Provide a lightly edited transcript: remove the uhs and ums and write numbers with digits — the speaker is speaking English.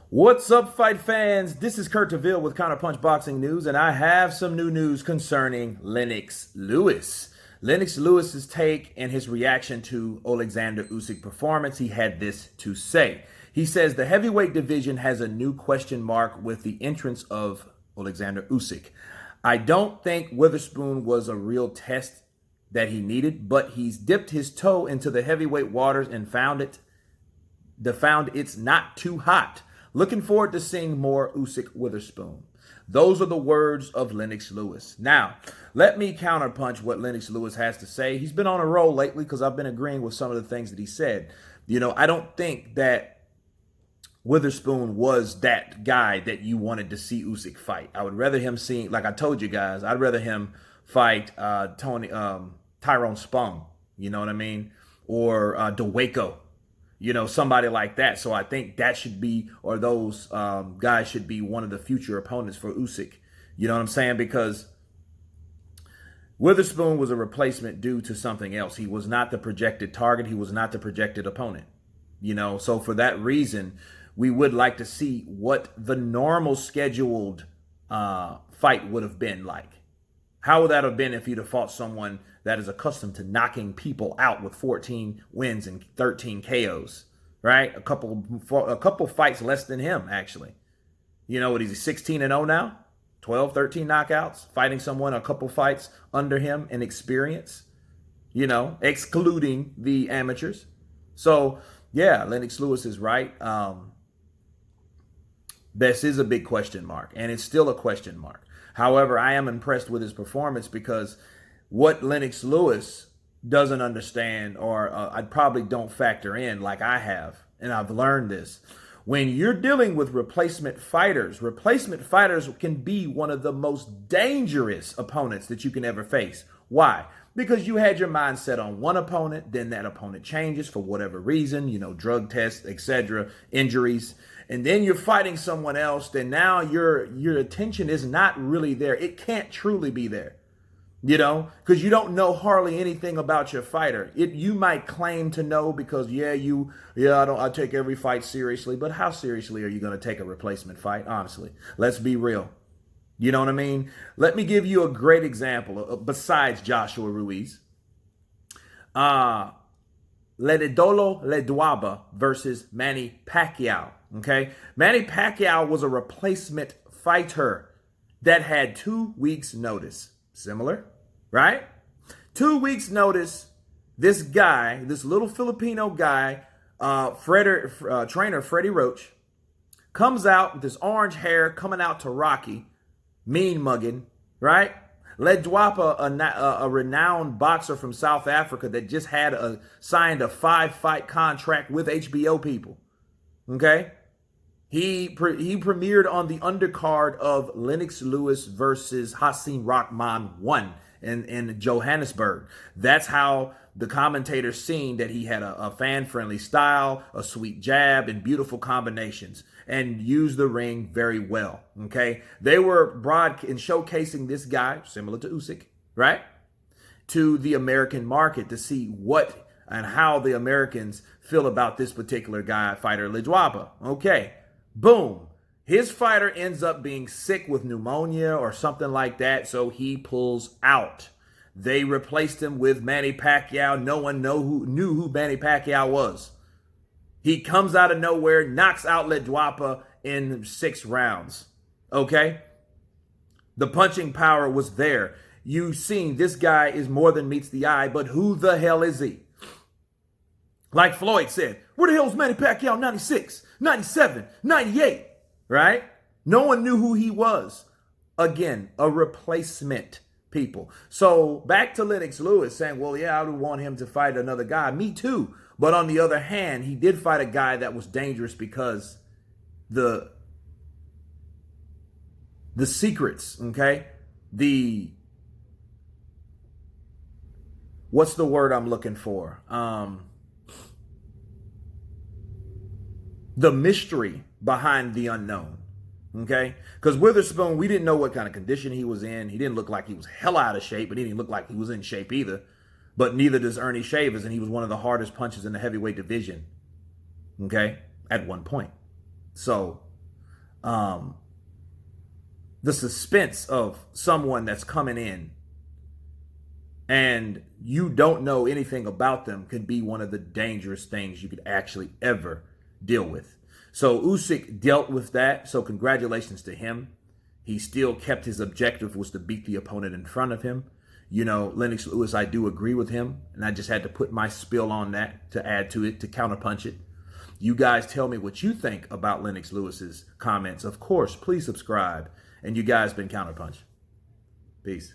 What's up, fight fans? This is Kurt DeVille with Counterpunch Boxing News, and I have some new news concerning Lennox Lewis. Lennox Lewis's take and his reaction to Oleksandr Usyk's performance. He had this to say. He says the heavyweight division has a new question mark with the entrance of Oleksandr Usyk. I don't think Witherspoon was a real test that he needed, but he's dipped his toe into the heavyweight waters and found it's not too hot. Looking forward to seeing more Usyk's Witherspoon. Those are the words of Lennox Lewis. Now, let me counterpunch what Lennox Lewis has to say. He's been on a roll lately because I've been agreeing with some of the things that he said. I don't think that Witherspoon was that guy that you wanted to see Usyk fight. I would rather him see, like I told you guys, I'd rather him fight Tyrone Spong, you know what I mean? Or DeWaco. Somebody like that. So I think that should be, or those guys should be one of the future opponents for Usyk. You know what I'm saying? Because Witherspoon was a replacement due to something else. He was not the projected target. He was not the projected opponent. So for that reason, we would like to see what the normal scheduled fight would have been like. How would that have been if he'd have fought someone that is accustomed to knocking people out with 14 wins and 13 KOs, right? A couple fights less than him, actually. What is he, 16-0 now? 12, 13 knockouts, fighting someone a couple fights under him in experience, excluding the amateurs. So, yeah, Lennox Lewis is right. This is a big question mark, and it's still a question mark. However, I am impressed with his performance because what Lennox Lewis doesn't understand, or I probably don't factor in like I have, and I've learned this. When you're dealing with replacement fighters can be one of the most dangerous opponents that you can ever face. Why? Because you had your mind set on one opponent, then that opponent changes for whatever reason, drug tests, etc., injuries. And then you're fighting someone else, then now your attention is not really there. It can't truly be there, because you don't know hardly anything about your fighter. You might claim to know because, I take every fight seriously. But how seriously are you going to take a replacement fight? Honestly, let's be real. You know what I mean? Let me give you a great example besides Joshua Ruiz. Ledidolo Ledwaba versus Manny Pacquiao. Okay, Manny Pacquiao was a replacement fighter that had 2 weeks notice. Similar, right? 2 weeks notice. This guy, this little Filipino guy, trainer Freddie Roach, comes out with his orange hair coming out to Rocky, mean mugging, right? Ledwapa, a renowned boxer from South Africa that just had signed a 5-fight contract with HBO people. Okay? He premiered on the undercard of Lennox Lewis versus Hasim Rahman 1 in Johannesburg. That's how the commentators seen that he had a fan-friendly style, a sweet jab, and beautiful combinations, and used the ring very well. Okay? They were showcasing this guy, similar to Usyk, right? To the American market to see what and how the Americans feel about this particular guy, fighter Ledwaba. Okay. Boom. His fighter ends up being sick with pneumonia or something like that, so he pulls out. They replaced him with Manny Pacquiao. No one knew who Manny Pacquiao was. He comes out of nowhere, knocks out Ledwapa in 6 rounds. Okay? The punching power was there. You've seen this guy is more than meets the eye, but who the hell is he? Like Floyd said, where the hell was Manny Pacquiao 96, 97, 98, right? No one knew who he was. Again, a replacement, people. So back to Lennox Lewis saying, well, yeah, I would want him to fight another guy. Me too. But on the other hand, he did fight a guy that was dangerous because the secrets, okay? What's the word I'm looking for? The mystery behind the unknown, okay? Because Witherspoon, we didn't know what kind of condition he was in. He didn't look like he was hell out of shape, but he didn't look like he was in shape either. But neither does Ernie Shavers, and he was one of the hardest punchers in the heavyweight division, okay, at one point. So the suspense of someone that's coming in and you don't know anything about them can be one of the dangerous things you could actually ever deal with. So Usyk dealt with that. So congratulations to him. He still kept his objective, was to beat the opponent in front of him. You know, Lennox Lewis, I do agree with him. And I just had to put my spill on that to add to it, to counterpunch it. You guys tell me what you think about Lennox Lewis's comments. Of course, please subscribe. And you guys been Counterpunch. Peace.